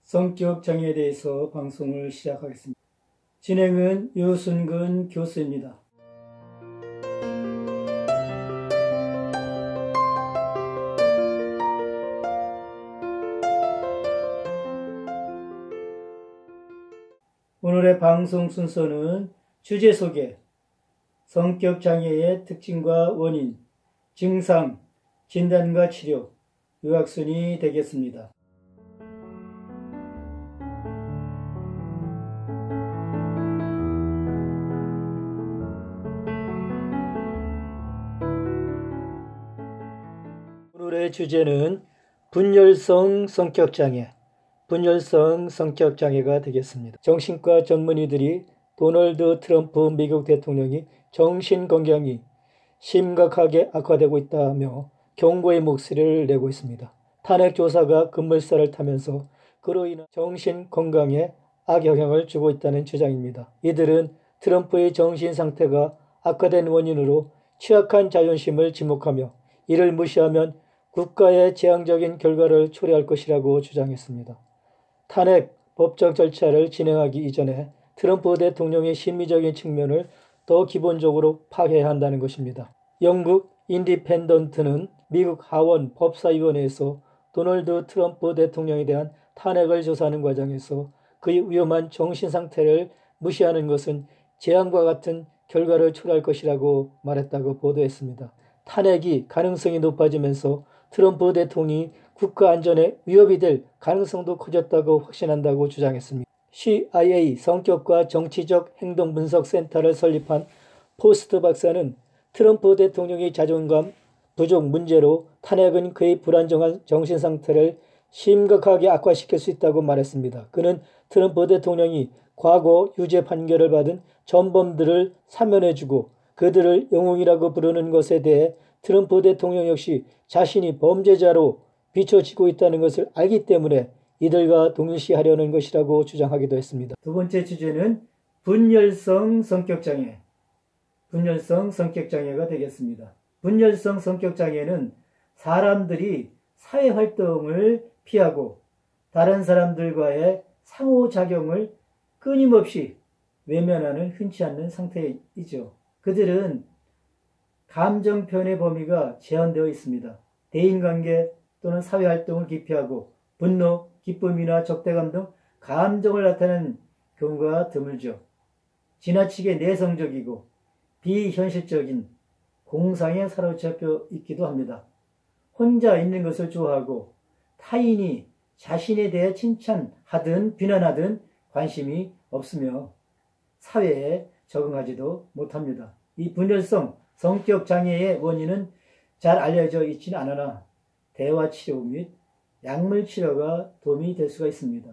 성격 장애에 대해서 방송을 시작하겠습니다. 진행은 유순근 교수입니다. 오늘의 방송 순서는 주제 소개, 성격 장애의 특징과 원인, 증상, 진단과 치료, 요약순이 되겠습니다. 오늘의 주제는 분열성 성격장애, 분열성 성격장애가 되겠습니다. 정신과 전문의들이 도널드 트럼프 미국 대통령이 정신건강이 심각하게 악화되고 있다며 경고의 목소리를 내고 있습니다. 탄핵조사가 급물살을 타면서 그로 인한 정신건강에 악영향을 주고 있다는 주장입니다. 이들은 트럼프의 정신상태가 악화된 원인으로 취약한 자존심을 지목하며 이를 무시하면 국가의 재앙적인 결과를 초래할 것이라고 주장했습니다. 탄핵 법적 절차를 진행하기 이전에 트럼프 대통령의 심리적인 측면을 더 기본적으로 파괴해야 한다는 것입니다. 영국 인디펜던트는 미국 하원 법사위원회에서 도널드 트럼프 대통령에 대한 탄핵을 조사하는 과정에서 그의 위험한 정신상태를 무시하는 것은 재앙과 같은 결과를 초래할 것이라고 말했다고 보도했습니다. 탄핵이 가능성이 높아지면서 트럼프 대통령이 국가 안전에 위협이 될 가능성도 커졌다고 확신한다고 주장했습니다. CIA 성격과 정치적 행동 분석 센터를 설립한 포스트 박사는 트럼프 대통령의 자존감 부족 문제로 탄핵은 그의 불안정한 정신 상태를 심각하게 악화시킬 수 있다고 말했습니다. 그는 트럼프 대통령이 과거 유죄 판결을 받은 전범들을 사면해주고 그들을 영웅이라고 부르는 것에 대해 트럼프 대통령 역시 자신이 범죄자로 비춰지고 있다는 것을 알기 때문에 이들과 동일시하려는 것이라고 주장하기도 했습니다. 두 번째 주제는 분열성 성격장애, 분열성 성격장애가 되겠습니다. 분열성 성격장애는 사람들이 사회활동을 피하고 다른 사람들과의 상호작용을 끊임없이 외면하는 흔치 않는 상태이죠. 그들은 감정 표현의 범위가 제한되어 있습니다. 대인관계 또는 사회활동을 기피하고 분노, 기쁨이나 적대감 등 감정을 나타내는 경우가 드물죠. 지나치게 내성적이고 비현실적인 공상에 사로잡혀 있기도 합니다. 혼자 있는 것을 좋아하고 타인이 자신에 대해 칭찬하든 비난하든 관심이 없으며 사회에 적응하지도 못합니다. 이 분열성 성격장애의 원인은 잘 알려져 있지는 않으나 대화치료 및 약물치료가 도움이 될 수가 있습니다.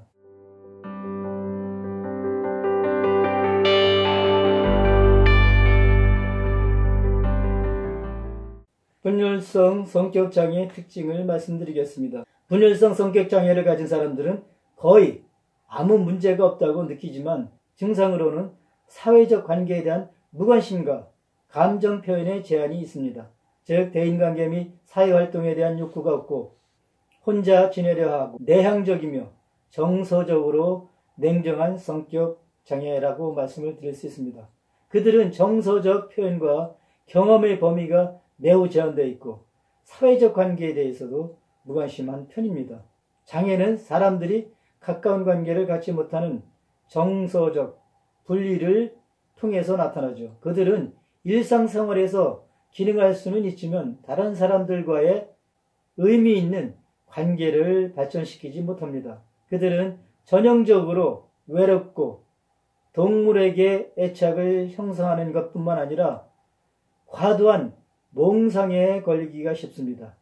분열성 성격장애의 특징을 말씀드리겠습니다. 분열성 성격장애를 가진 사람들은 거의 아무 문제가 없다고 느끼지만 증상으로는 사회적 관계에 대한 무관심과 감정 표현에 제한이 있습니다. 즉 대인관계 및 사회활동에 대한 욕구가 없고 혼자 지내려 하고 내향적이며 정서적으로 냉정한 성격장애라고 말씀을 드릴 수 있습니다. 그들은 정서적 표현과 경험의 범위가 매우 제한되어 있고 사회적 관계에 대해서도 무관심한 편입니다. 장애는 사람들이 가까운 관계를 갖지 못하는 정서적 분리를 통해서 나타나죠. 그들은 일상생활에서 기능할 수는 있지만 다른 사람들과의 의미 있는 관계를 발전시키지 못합니다. 그들은 전형적으로 외롭고 동물에게 애착을 형성하는 것뿐만 아니라 과도한 몽상에 걸리기가 쉽습니다.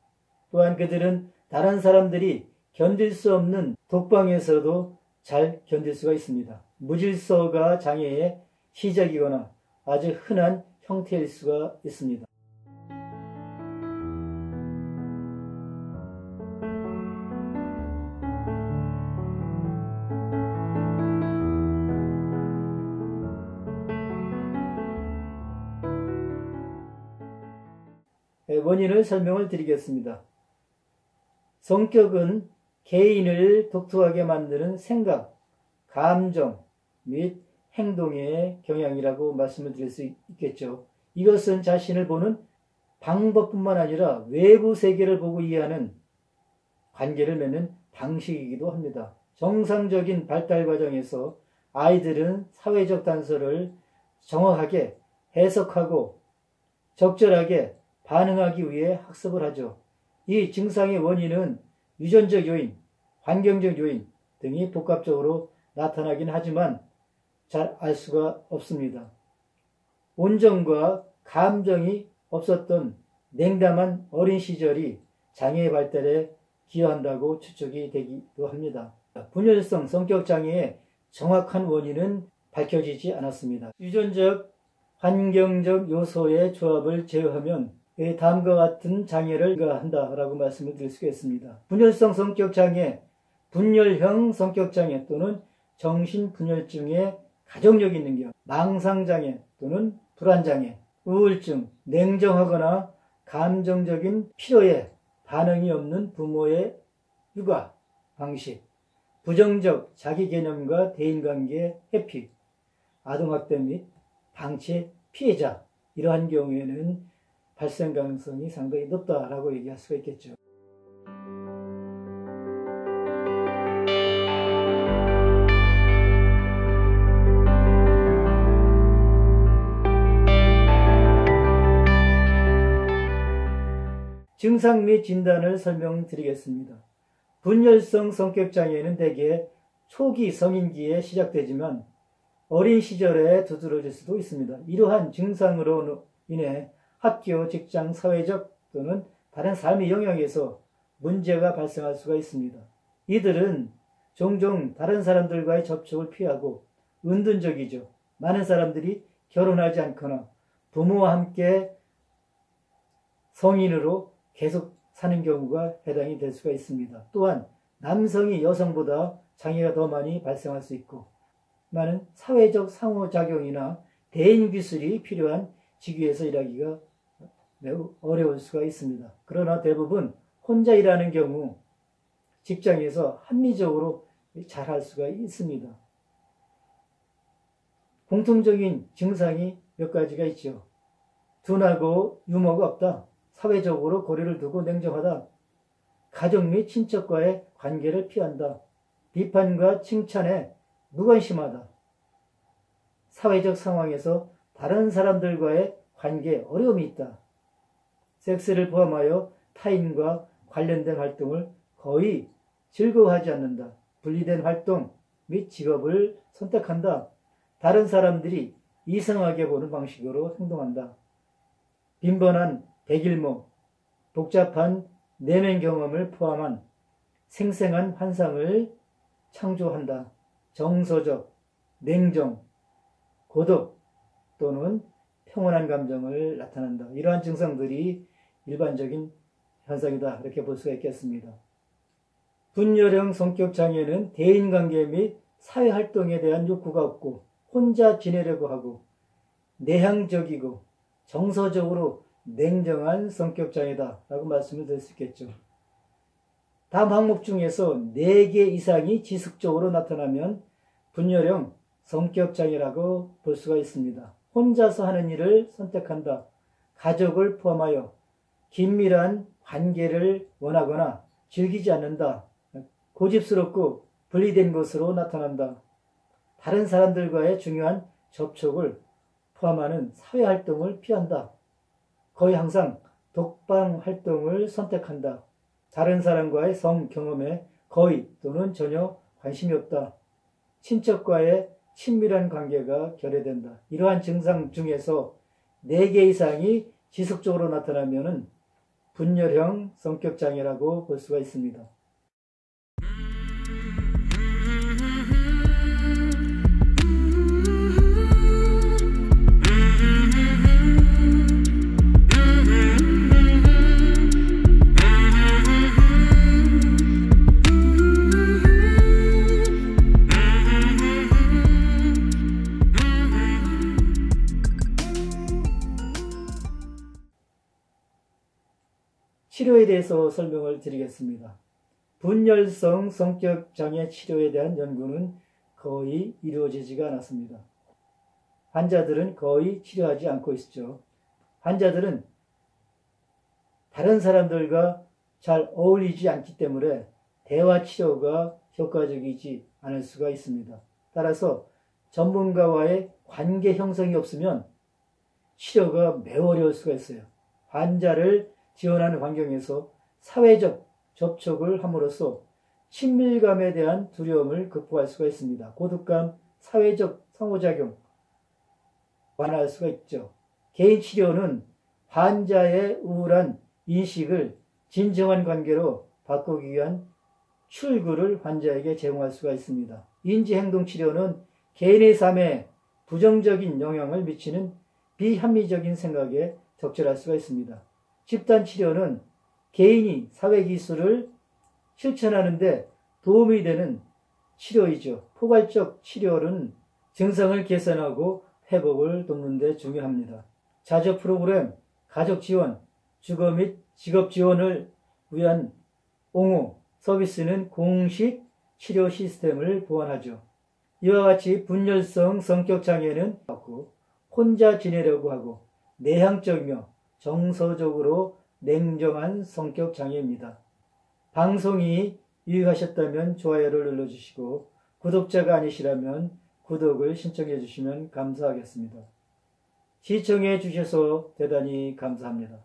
또한 그들은 다른 사람들이 견딜 수 없는 독방에서도 잘 견딜 수가 있습니다. 무질서가 장애의 시작이거나 아주 흔한 형태일 수가 있습니다. 원인을 설명을 드리겠습니다. 성격은 개인을 독특하게 만드는 생각, 감정 및 행동의 경향이라고 말씀을 드릴 수 있겠죠. 이것은 자신을 보는 방법뿐만 아니라 외부 세계를 보고 이해하는 관계를 맺는 방식이기도 합니다. 정상적인 발달 과정에서 아이들은 사회적 단서를 정확하게 해석하고 적절하게 반응하기 위해 학습을 하죠. 이 증상의 원인은 유전적 요인, 환경적 요인 등이 복합적으로 나타나긴 하지만 잘 알 수가 없습니다. 온정과 감정이 없었던 냉담한 어린 시절이 장애의 발달에 기여한다고 추측이 되기도 합니다. 분열성 성격장애의 정확한 원인은 밝혀지지 않았습니다. 유전적, 환경적 요소의 조합을 제어하면 다음과 같은 장애를 한다라고 말씀을 드릴 수가 있습니다. 분열성 성격장애, 분열형 성격장애 또는 정신분열증의 가족력이 있는 경우, 망상장애 또는 불안장애, 우울증, 냉정하거나 감정적인 필요에 반응이 없는 부모의 육아 방식, 부정적 자기개념과 대인관계 회피, 아동학대 및 방치 피해자, 이러한 경우에는 발생 가능성이 상당히 높다라고 얘기할 수가 있겠죠. 증상 및 진단을 설명드리겠습니다. 분열성 성격장애는 대개 초기 성인기에 시작되지만 어린 시절에 두드러질 수도 있습니다. 이러한 증상으로 인해 학교, 직장, 사회적 또는 다른 삶의 영역에서 문제가 발생할 수가 있습니다. 이들은 종종 다른 사람들과의 접촉을 피하고 은둔적이죠. 많은 사람들이 결혼하지 않거나 부모와 함께 성인으로 계속 사는 경우가 해당이 될 수가 있습니다. 또한 남성이 여성보다 장애가 더 많이 발생할 수 있고 많은 사회적 상호작용이나 대인기술이 필요한 직위에서 일하기가 매우 어려울 수가 있습니다. 그러나 대부분 혼자 일하는 경우 직장에서 합리적으로 잘할 수가 있습니다. 공통적인 증상이 몇 가지가 있죠. 둔하고 유머가 없다. 사회적으로 거리를 두고 냉정하다. 가족 및 친척과의 관계를 피한다. 비판과 칭찬에 무관심하다. 사회적 상황에서 다른 사람들과의 관계에 어려움이 있다. 섹스를 포함하여 타인과 관련된 활동을 거의 즐거워하지 않는다. 분리된 활동 및 직업을 선택한다. 다른 사람들이 이상하게 보는 방식으로 행동한다. 빈번한 백일모, 복잡한 내면 경험을 포함한 생생한 환상을 창조한다. 정서적, 냉정, 고독 또는 평온한 감정을 나타낸다. 이러한 증상들이 일반적인 현상이다. 이렇게 볼 수가 있겠습니다. 분열형 성격장애는 대인관계 및 사회활동에 대한 욕구가 없고 혼자 지내려고 하고 내향적이고 정서적으로 냉정한 성격장애다 라고 말씀을 드릴 수 있겠죠. 다음 항목 중에서 4개 이상이 지속적으로 나타나면 분열형 성격장애라고 볼 수가 있습니다. 혼자서 하는 일을 선택한다. 가족을 포함하여 긴밀한 관계를 원하거나 즐기지 않는다. 고집스럽고 분리된 것으로 나타난다. 다른 사람들과의 중요한 접촉을 포함하는 사회활동을 피한다. 거의 항상 독방 활동을 선택한다. 다른 사람과의 성 경험에 거의 또는 전혀 관심이 없다. 친척과의 친밀한 관계가 결여된다. 이러한 증상 중에서 4개 이상이 지속적으로 나타나면 분열형 성격장애라고 볼 수가 있습니다. 치료에 대해서 설명을 드리겠습니다. 분열성 성격장애 치료에 대한 연구는 거의 이루어지지가 않았습니다. 환자들은 거의 치료하지 않고 있죠. 환자들은 다른 사람들과 잘 어울리지 않기 때문에 대화 치료가 효과적이지 않을 수가 있습니다. 따라서 전문가와의 관계 형성이 없으면 치료가 매우 어려울 수가 있어요. 환자를 지원하는 환경에서 사회적 접촉을 함으로써 친밀감에 대한 두려움을 극복할 수가 있습니다. 고독감, 사회적 상호작용 완화할 수가 있죠. 개인 치료는 환자의 우울한 인식을 진정한 관계로 바꾸기 위한 출구를 환자에게 제공할 수가 있습니다. 인지행동치료는 개인의 삶에 부정적인 영향을 미치는 비합리적인 생각에 적절할 수가 있습니다. 집단치료는 개인이 사회기술을 실천하는 데 도움이 되는 치료이죠. 포괄적 치료는 증상을 개선하고 회복을 돕는 데 중요합니다. 자조 프로그램, 가족지원, 주거 및 직업지원을 위한 옹호 서비스는 공식 치료 시스템을 보완하죠. 이와 같이 분열성 성격장애는 혼자 지내려고 하고 내향적이며 정서적으로 냉정한 성격장애입니다. 방송이 유익하셨다면 좋아요를 눌러주시고 구독자가 아니시라면 구독을 신청해 주시면 감사하겠습니다. 시청해 주셔서 대단히 감사합니다.